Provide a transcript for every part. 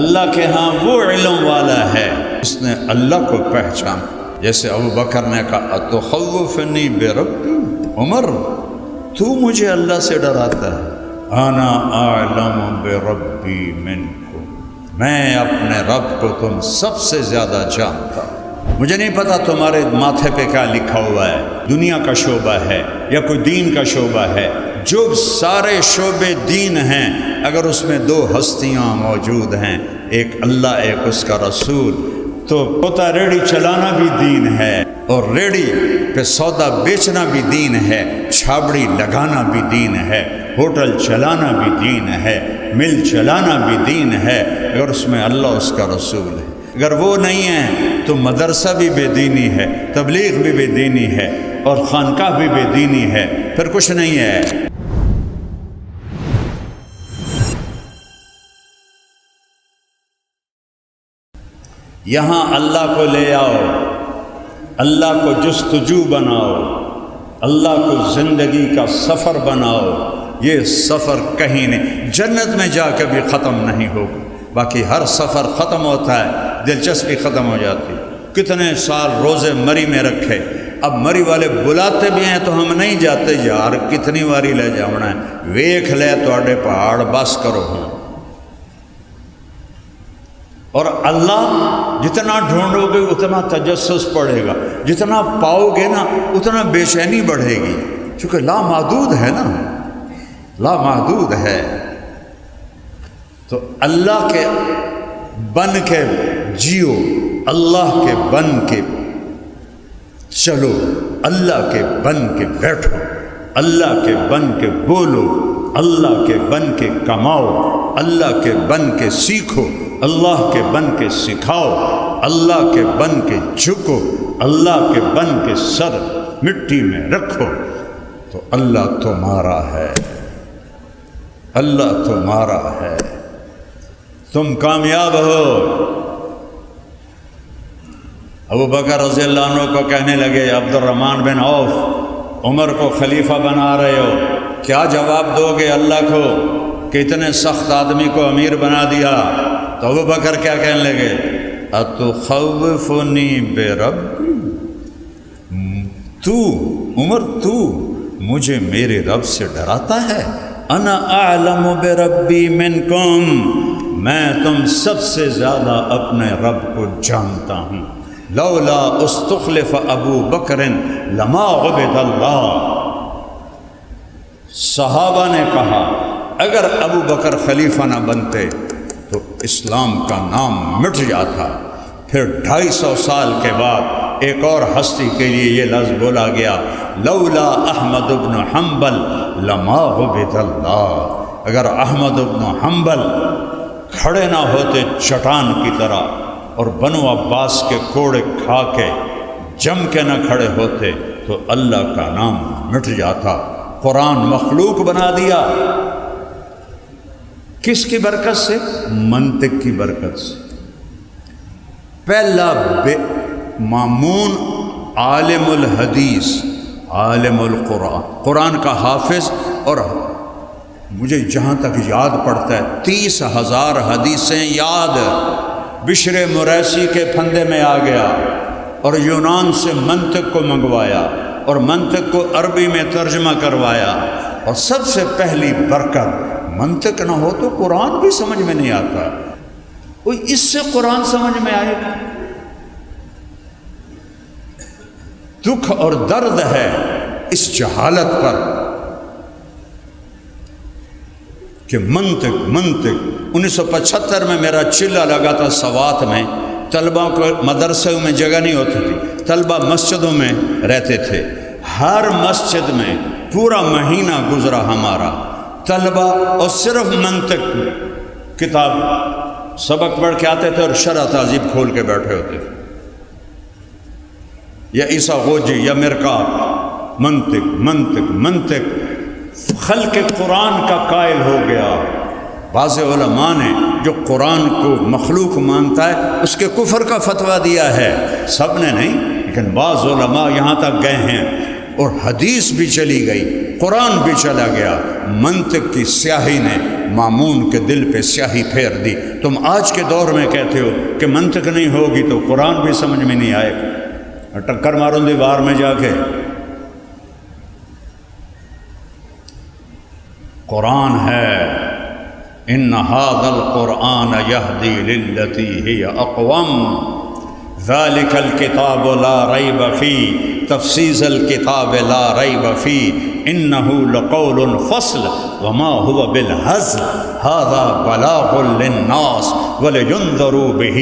اللہ کے ہاں وہ علم والا ہے اس نے اللہ کو پہچانا۔ جیسے ابو بکر نے کہا اتخوفنی بربی، عمر تو مجھے اللہ سے ڈراتا ہے، انا اعلم بربی منکم، میں اپنے رب کو تم سب سے زیادہ جانتا ہوں، مجھے نہیں پتا تمہارے ماتھے پہ کیا لکھا ہوا ہے، دنیا کا شعبہ ہے یا کوئی دین کا شعبہ ہے، جو سارے شعبے دین ہیں اگر اس میں دو ہستیاں موجود ہیں، ایک اللہ ایک اس کا رسول، تو کوتا ریڑھی چلانا بھی دین ہے اور ریڑھی پہ سودا بیچنا بھی دین ہے، چھابڑی لگانا بھی دین ہے، ہوٹل چلانا بھی دین ہے، مل چلانا بھی دین ہے اگر اس میں اللہ اس کا رسول ہے۔ اگر وہ نہیں ہے تو مدرسہ بھی بے دینی ہے، تبلیغ بھی بے دینی ہے اور خانقاہ بھی بے دینی ہے، پھر کچھ نہیں ہے۔ یہاں اللہ کو لے آؤ، اللہ کو جستجو بناؤ، اللہ کو زندگی کا سفر بناؤ، یہ سفر کہیں نہیں، جنت میں جا کے بھی ختم نہیں ہوگا، باقی ہر سفر ختم ہوتا ہے، دلچسپی ختم ہو جاتی۔ کتنے سال روزے مری میں رکھے، اب مری والے بلاتے بھی ہیں تو ہم نہیں جاتے، یار کتنی واری لے جانا ہے، ویکھ لے تواڈے پہاڑ بس کرو ہاں۔ اور اللہ جتنا ڈھونڈو گے اتنا تجسس پڑے گا، جتنا پاؤ گے نا اتنا بے چینی بڑھے گی، چونکہ لامحدود ہے نا، لامحدود ہے۔ تو اللہ کے بن کے جیو، اللہ کے بن کے چلو، اللہ کے بن کے بیٹھو، اللہ کے بن کے بولو، اللہ کے بن کے کماؤ، اللہ کے بن کے سیکھو، اللہ کے بن کے سکھاؤ، اللہ کے بن کے جھکو، اللہ کے بن کے سر مٹی میں رکھو، تو اللہ تمہارا ہے، اللہ تمہارا ہے، تم کامیاب ہو۔ ابو بکر رضی اللہ عنہ کو کہنے لگے عبد الرحمن بن عوف عمر کو خلیفہ بنا رہے ہو، کیا جواب دو گے اللہ کو کہ اتنے سخت آدمی کو امیر بنا دیا؟ تو ابو بکر کیا کہنے لگے؟ اتخوفنی بربی، تو عمر تو مجھے میرے رب سے ڈراتا ہے؟ انا اعلم بربی منکم، میں تم سب سے زیادہ اپنے رب کو جانتا ہوں۔ لولا استخلف ابو بکر لما عبد اللہ، صحابہ نے کہا اگر ابو بکر خلیفہ نہ بنتے تو اسلام کا نام مٹ جاتا۔ پھر 250 سال کے بعد ایک اور ہستی کے لیے یہ لفظ بولا گیا، لولا احمد بن حنبل لما عبد اللہ، اگر احمد بن حنبل کھڑے نہ ہوتے چٹان کی طرح اور بنو عباس کے کوڑے کھا کے جم کے نہ کھڑے ہوتے تو اللہ کا نام مٹ جاتا۔ قرآن مخلوق بنا دیا، کس کی برکت سے؟ منطق کی برکت سے۔ پہلا مامون عالم الحدیث، عالم القرآن، قرآن کا حافظ، اور مجھے جہاں تک یاد پڑتا ہے 30,000 حدیثیں یاد، بشر مریسی کے پھندے میں آ گیا اور یونان سے منطق کو منگوایا اور منطق کو عربی میں ترجمہ کروایا، اور سب سے پہلی برکت منطق نہ ہو تو قرآن بھی سمجھ میں نہیں آتا، کوئی اس سے قرآن سمجھ میں آئے گا؟ دکھ اور درد ہے اس جہالت پر کہ منطق 1975 میں میرا چلہ لگا تھا سوات میں، طلبہ کو مدرسوں میں جگہ نہیں ہوتی تھی، طلبہ مسجدوں میں رہتے تھے، ہر مسجد میں پورا مہینہ گزرا ہمارا، طلبہ اور صرف منطق کتاب سبق پڑھ کے آتے تھے اور شرح تہذیب کھول کے بیٹھے ہوتے تھے، یا عیسیٰ غوجی یا مرکات، منطق خلق قرآن کا قائل ہو گیا۔ بعض علماء نے جو قرآن کو مخلوق مانتا ہے اس کے کفر کا فتویٰ دیا ہے، سب نے نہیں لیکن بعض علماء یہاں تک گئے ہیں، اور حدیث بھی چلی گئی، قرآن بھی چلا گیا، منطق کی سیاہی نے مامون کے دل پہ سیاہی پھیر دی۔ تم آج کے دور میں کہتے ہو کہ منطق نہیں ہوگی تو قرآن بھی سمجھ میں نہیں آئے گا، ٹکر مارو دیوار میں جا کے۔ قرآن ہے، ان ھذا القرآن یہدی للتی ہی اقوم ذالک الکتاب لا ریب فیہ تفصیص الکتاب لا ریب فیہ انہ لقول فصل وما هو بالہزل ھذا بلاغ للناس ولینذروا بہ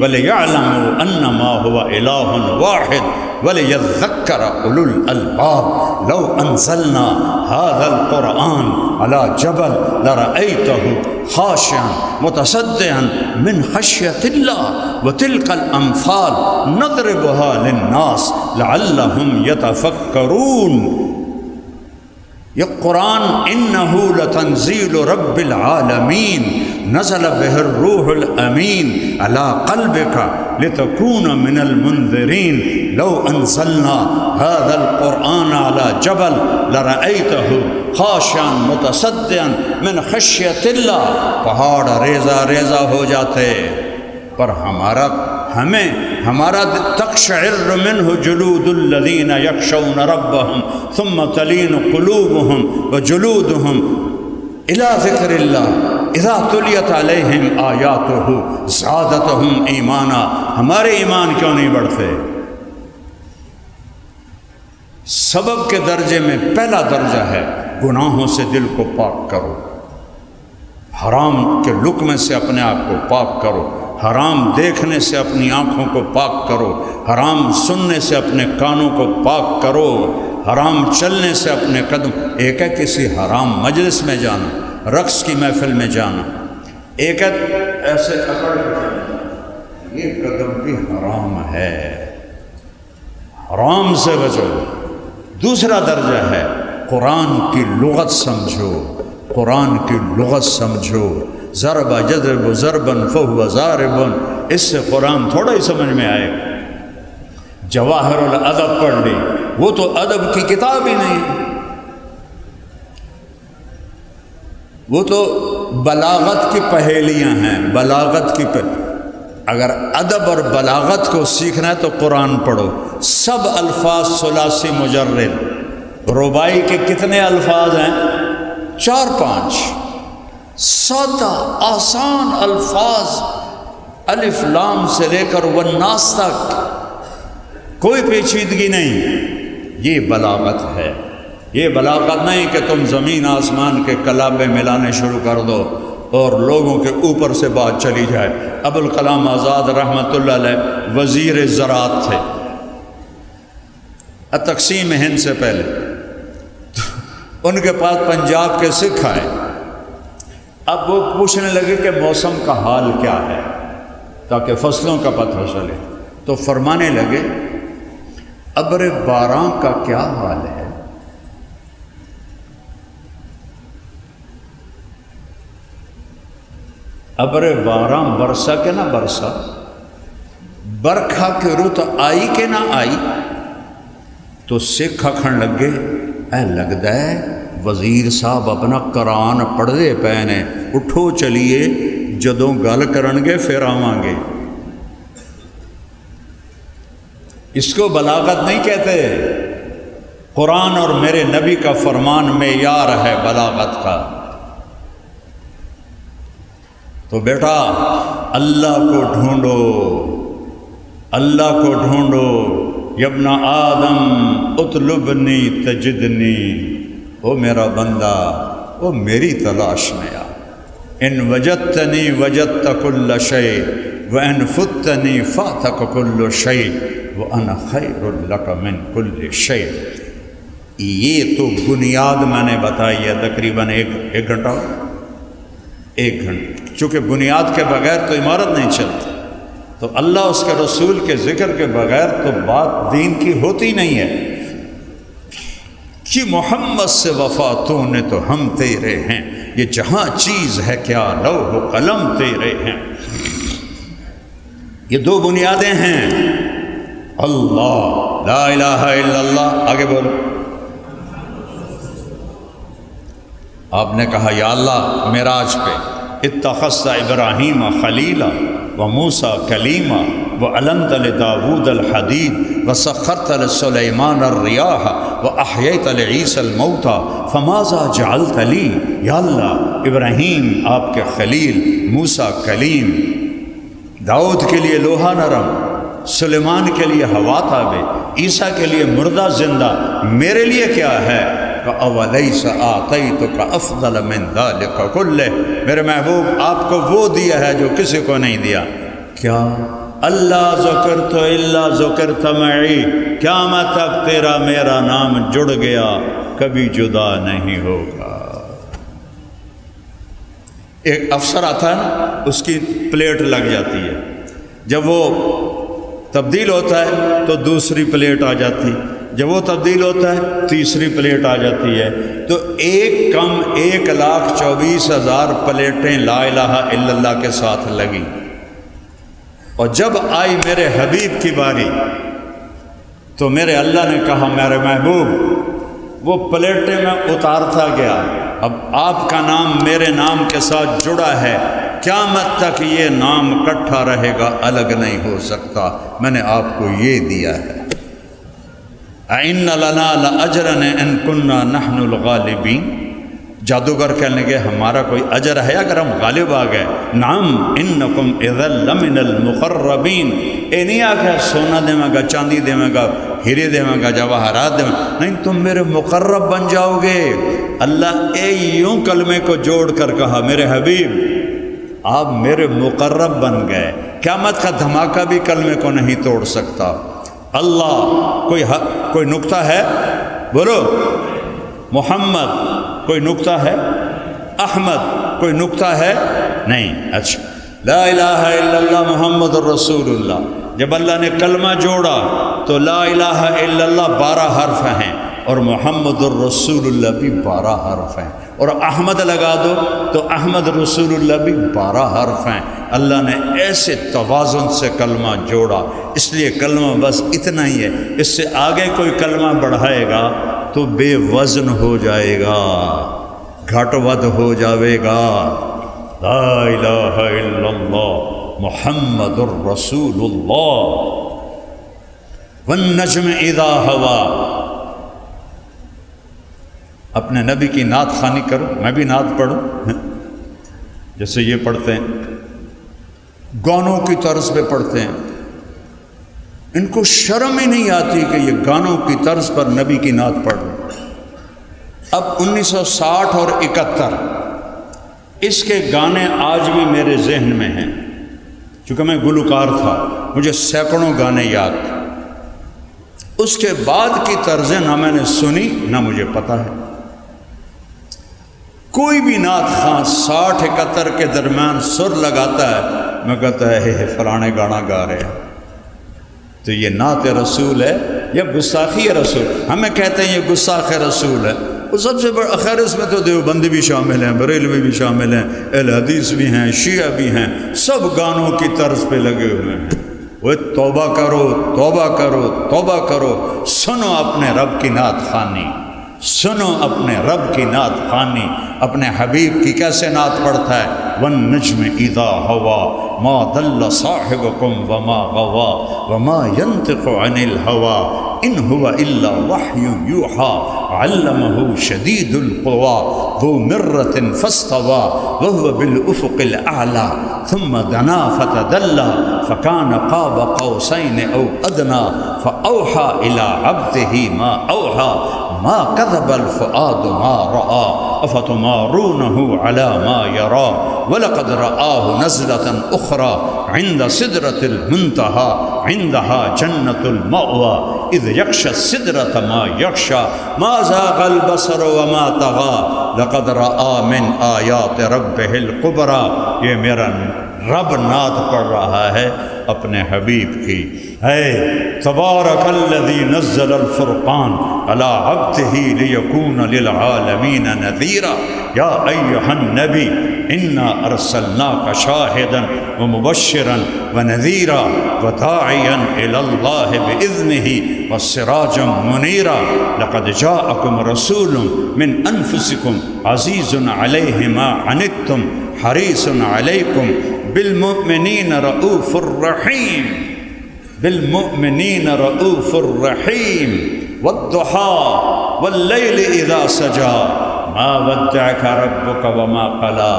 ولیعلموا انما هو الہ واحد وَلِيَذَّكَّرَ أُولُو الْأَلْبَابِ لَوْ أَنزَلْنَا هَذَا الْقُرْآنَ عَلَى جَبَلٍ لَرَأَيْتَهُ خَاشِعًا مُتَصَدِّعًا مِنْ خَشْيَةِ اللَّهِ وَتِلْكَ الْأَمْثَالُ نَضْرِبُهَا لِلنَّاسِ لَعَلَّهُمْ يَتَفَكَّرُونَ۔ یہ قرآن انہو لتنزیل رب العالمین نزل بہ الروح الامین علی قلبک لتکون من المنذرین لو انزلنا هذا القرآن علی جبل لرأیتہ خاشعا متصدعا من خشیت اللہ، پہاڑ ریزہ ریزہ ہو جاتے، پر ہمارا تقشعر منہ جلود الذین یخشون ربہم ثم تلین قلوبہم وجلودہم الی ذکر اللہ اذا تلیت علیہم آیاتہ زادتہم ایمانا۔ ہمارے ایمان کیوں نہیں بڑھتے؟ سبب کے درجے میں پہلا درجہ ہے گناہوں سے دل کو پاک کرو، حرام کے لقمے سے اپنے آپ کو پاک کرو، حرام دیکھنے سے اپنی آنکھوں کو پاک کرو، حرام سننے سے اپنے کانوں کو پاک کرو، حرام چلنے سے اپنے قدم۔ ایک ہے کسی حرام مجلس میں جانا، رقص کی محفل میں جانا، ایک ہے ایسے اکڑ کے جانا، یہ قدم بھی حرام ہے، حرام سے بچو۔ دوسرا درجہ ہے قرآن کی لغت سمجھو، قرآن کی لغت سمجھو۔ ضرب یضرب ضربا فہو ضارب، اس سے قرآن تھوڑا ہی سمجھ میں آئے گا۔ جواہر الادب پڑھ لی، وہ تو ادب کی کتاب ہی نہیں، وہ تو بلاغت کی پہیلیاں ہیں، بلاغت کی اگر ادب اور بلاغت کو سیکھنا ہے تو قرآن پڑھو۔ سب الفاظ ثلاثی مجرد، رباعی کے کتنے الفاظ ہیں؟ 4-5، سادہ آسان الفاظ، الف لام سے لے کر والناس تک، کوئی پیچیدگی نہیں۔ یہ بلاغت ہے، یہ بلاغت نہیں کہ تم زمین آسمان کے کلابے ملانے شروع کر دو اور لوگوں کے اوپر سے بات چلی جائے۔ ابوالکلام آزاد رحمۃ اللہ علیہ وزیر زراعت تھے تقسیم ہند سے پہلے، ان کے پاس پنجاب کے سکھ آئے، اب وہ پوچھنے لگے کہ موسم کا حال کیا ہے تاکہ فصلوں کا پتہ چلے، تو فرمانے لگے ابر باران کا کیا حال ہے؟ ابر باران برسا کہ نہ برسا، برکھا کے رت آئی کہ نہ آئی؟ تو سکھ آکھن لگے اے لگدا ہے وزیر صاحب اپنا قرآن پڑھدے پے نے، اٹھو چلیے جدوں گل کرنگے پھر آواں گے۔ اس کو بلاغت نہیں کہتے، قرآن اور میرے نبی کا فرمان معیار ہے بلاغت کا۔ تو بیٹا اللہ کو ڈھونڈو، اللہ کو ڈھونڈو۔ یا ابن آدم اطلبنی تجدنی، او میرا بندہ او میری تلاش میں آ۔ ان وجدتنی وجدت کل شیء وان فتنی فاتک کل شیء وانا خیر لک من کل شیء۔ یہ تو بنیاد میں نے بتائی ہے، تقریباً ایک گھنٹہ، چونکہ بنیاد کے بغیر تو عمارت نہیں چلتی، تو اللہ اس کے رسول کے ذکر کے بغیر تو بات دین کی ہوتی نہیں ہے۔ کہ محمد سے وفا تو نے تو ہم تیرے ہیں، یہ جہاں چیز ہے کیا لوح و قلم تیرے ہیں۔ یہ دو بنیادیں ہیں، اللہ لا الہ الا اللہ، آگے بولو، آپ نے کہا یا اللہ معراج پہ اتخذت ابراہیم خلیلا و موسیٰ کلیما وعلنت لداود الحدید وسخرت لسلیمان الریاح واحییت لعیسی الموتى فماذا جعلت لی. یا اللہ ابراہیم آپ کے خلیل، موسیٰ کلیم، داؤد کے لیے لوہا نرم، سلیمان کے لیے ہوا تابع، عیسیٰ کے لیے مردہ زندہ، میرے لیے کیا ہے؟ اَوَلَيْسَ آتَيْتُكَ أَفْضَلَ مِنْ ذَلِكَ كُلِّهِ، میرے محبوب آپ کو وہ دیا ہے جو کسی کو نہیں دیا. کیا؟ اللہ ذکرت الا ذکرت معی، قیامت تک تیرا میرا نام جڑ گیا، کبھی جدا نہیں ہوگا. ایک افسر آتا ہے نا، اس کی پلیٹ لگ جاتی ہے، جب وہ تبدیل ہوتا ہے تو دوسری پلیٹ آ جاتی، جب وہ تبدیل ہوتا ہے تیسری پلیٹ آ جاتی ہے. تو ایک کم 1,24,000 پلیٹیں لا الہ الا اللہ کے ساتھ لگی. اور جب آئی میرے حبیب کی باری تو میرے اللہ نے کہا میرے محبوب وہ پلیٹیں میں اتارتا گیا، اب آپ کا نام میرے نام کے ساتھ جڑا ہے، قیامت تک یہ نام اکٹھا رہے گا، الگ نہیں ہو سکتا، میں نے آپ کو یہ دیا ہے. اِنَّ لَنَا لَأَجْرًا إِن كُنَّا نَحْنُ الْغَالِبِينَ. جادوگر کہنے لگے ہمارا کوئی اجر ہے اگر ہم غالب آ گئے؟ نعم انکم اذا لمن المقربین. اے نہیں آکھا سونا دے گا، چاندی دے گا، ہیرے دے گا، جواہرات دے گا، نہیں، تم میرے مقرب بن جاؤ گے. اللہ اے یوں کلمے کو جوڑ کر کہا میرے حبیب آپ میرے مقرب بن گئے. قیامت کا دھماکہ بھی کلمے کو نہیں توڑ سکتا. اللہ کوئی نکتہ ہے؟ بولو. محمد کوئی نکتہ ہے؟ احمد کوئی نکتہ ہے؟ نہیں. اچھا، لا الہ الا اللہ محمد الرسول اللہ. جب اللہ نے کلمہ جوڑا تو لا الہ الا اللہ 12 حرف ہیں اور محمد الرسول اللہ بھی 12 حرف ہیں، اور احمد لگا دو تو احمد رسول اللہ بھی 12 حرف ہیں. اللہ نے ایسے توازن سے کلمہ جوڑا، اس لیے کلمہ بس اتنا ہی ہے. اس سے آگے کوئی کلمہ بڑھائے گا تو بے وزن ہو جائے گا، گھٹ ود ہو جاوے گا. لا الہ الا اللہ محمد الرسول اللہ. والنجم اذا ہوا. اپنے نبی کی نعت خوانی کرو، میں بھی نعت پڑھوں جیسے یہ پڑھتے ہیں، گانوں کی طرز پہ پڑھتے ہیں. ان کو شرم ہی نہیں آتی کہ یہ گانوں کی طرز پر نبی کی نعت پڑھ رہے. اب 1960 اور 71 اس کے گانے آج بھی میرے ذہن میں ہیں، چونکہ میں گلوکار تھا، مجھے سینکڑوں گانے یاد تھے. اس کے بعد کی طرزیں نہ میں نے سنی نہ مجھے پتہ ہے. کوئی بھی نعت خواں 60-71 کے درمیان سر لگاتا ہے، میں کہتا ہے فلانے گانا گا رہے ہیں. تو یہ نعت رسول ہے یا گستاخی رسول؟ ہمیں کہتے ہیں یہ گستاخ رسول ہے. وہ سب سے بڑا خیر، اس میں تو دیوبندی بھی شامل ہیں، بریلوی بھی شامل ہیں، اہل حدیث بھی ہیں، شیعہ بھی ہیں، سب گانوں کی طرز پہ لگے ہوئے ہیں. وہ توبہ کرو، توبہ کرو، توبہ کرو. سنو اپنے رب کی نعت خوانی، سنو اپنے رب کی نعت خوانی. اپنے حبیب کی کیسے نعت پڑھتا ہے؟ والنجم اذا ہوا ما ضل صاحبکم وما غوا وما ينطق عن الهوى ان هو الا وحی یوحى علمه شدید القوى ذو مرة فاستوى وهو بالافق الاعلى ثم دنا فتدلى فكان قاب قوسين او ادنى فاوحى الى عبده ما اوحى ما كذب الفؤاد ما رأى افتمارونه على ما يرى وَلَقَدْ رَآهُ نَزْلَةً أُخْرَى عِنْدَ سِدْرَةِ الْمُنْتَهَى عِنْدَهَا جَنَّةُ الْمَأْوَى إِذْ يَغْشَى السِّدْرَةَ مَا يَغْشَى مَا زَاغَ الْبَصَرُ وَمَا طَغَى لَقَدْ رَآ مِنْ آيَاتِ رَبِّهِ الْكُبْرَى. یہ میرا رب نعت پڑھ رہا ہے اپنے حبیب کی. ہے تبارک الذی نزل الفرقان علی عبدہ لیکون للعالمین نذیرا. یا ایھا النبی انا ارسلناک شاہدا ومبشرا ونذيرا وداعيا إلى الله بإذنه وسراجا منيرا لقد جاءكم رسول من أنفسكم عزيز عليه ما عنتم حريص عليكم بالمؤمنين رؤوف رحيم بالمؤمنين رؤوف رحيم والضحى والليل إذا سجى ما ودعك ربك وما قلى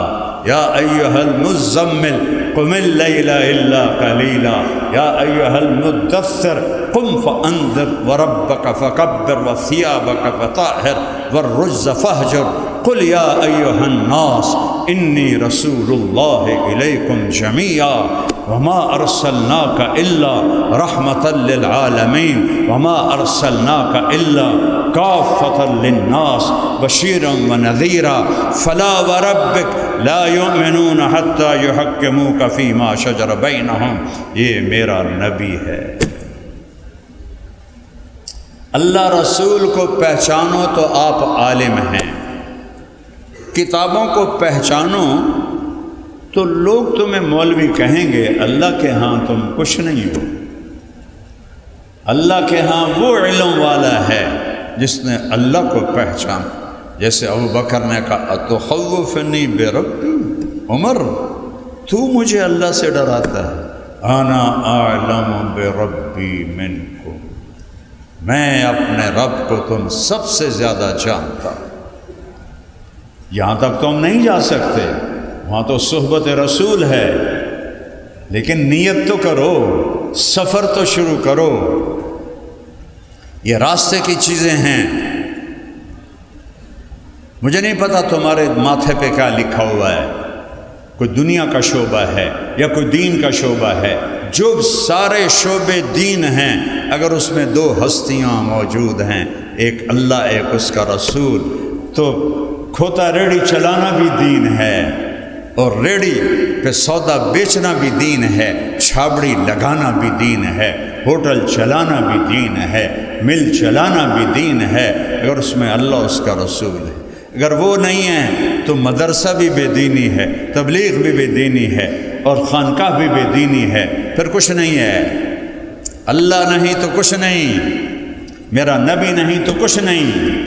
يا أيها المزمل قم الليل إلا قليلا يا أيها المدثر قم فأنذر وربك فكبر وثيابك فطهر والرجز فاهجر قل يا أيها الناس إني رسول الله إليكم جميعا وما أرسلناك إلا رحمة للعالمين وما أرسلناك إلا كافة للناس بشيرا ونذيرا فلا وربك لا يؤمنون حتى يحكموك فيما شجر بينهم. یہ میرا نبی ہے. اللہ رسول کو پہچانو تو آپ عالم ہیں، کتابوں کو پہچانو تو لوگ تمہیں مولوی کہیں گے، اللہ کے ہاں تم کچھ نہیں ہو. اللہ کے ہاں وہ علم والا ہے جس نے اللہ کو پہچانا. جیسے ابو بکر نے کہا اتخوفنی بربی، عمر تو مجھے اللہ سے ڈراتا ہے. انا اعلم بربی منکم، میں اپنے رب کو تم سب سے زیادہ جانتا. یہاں تک تو ہم نہیں جا سکتے، وہاں تو صحبت رسول ہے، لیکن نیت تو کرو، سفر تو شروع کرو. یہ راستے کی چیزیں ہیں. مجھے نہیں پتا تمہارے ماتھے پہ کیا لکھا ہوا ہے، کوئی دنیا کا شعبہ ہے یا کوئی دین کا شعبہ ہے. جو سارے شعبے دین ہیں، اگر اس میں دو ہستیاں موجود ہیں، ایک اللہ ایک اس کا رسول، تو کھوتا ریڑھی چلانا بھی دین ہے، اور ریڑھی پہ سودا بیچنا بھی دین ہے، چھابڑی لگانا بھی دین ہے، ہوٹل چلانا بھی دین ہے، مل چلانا بھی دین ہے، اگر اس میں اللہ اس کا رسول ہے. اگر وہ نہیں ہے تو مدرسہ بھی بے دینی ہے، تبلیغ بھی بے دینی ہے، اور خانقاہ بھی بے دینی ہے. پھر کچھ نہیں ہے. اللہ نہیں تو کچھ نہیں، میرا نبی نہیں تو کچھ نہیں.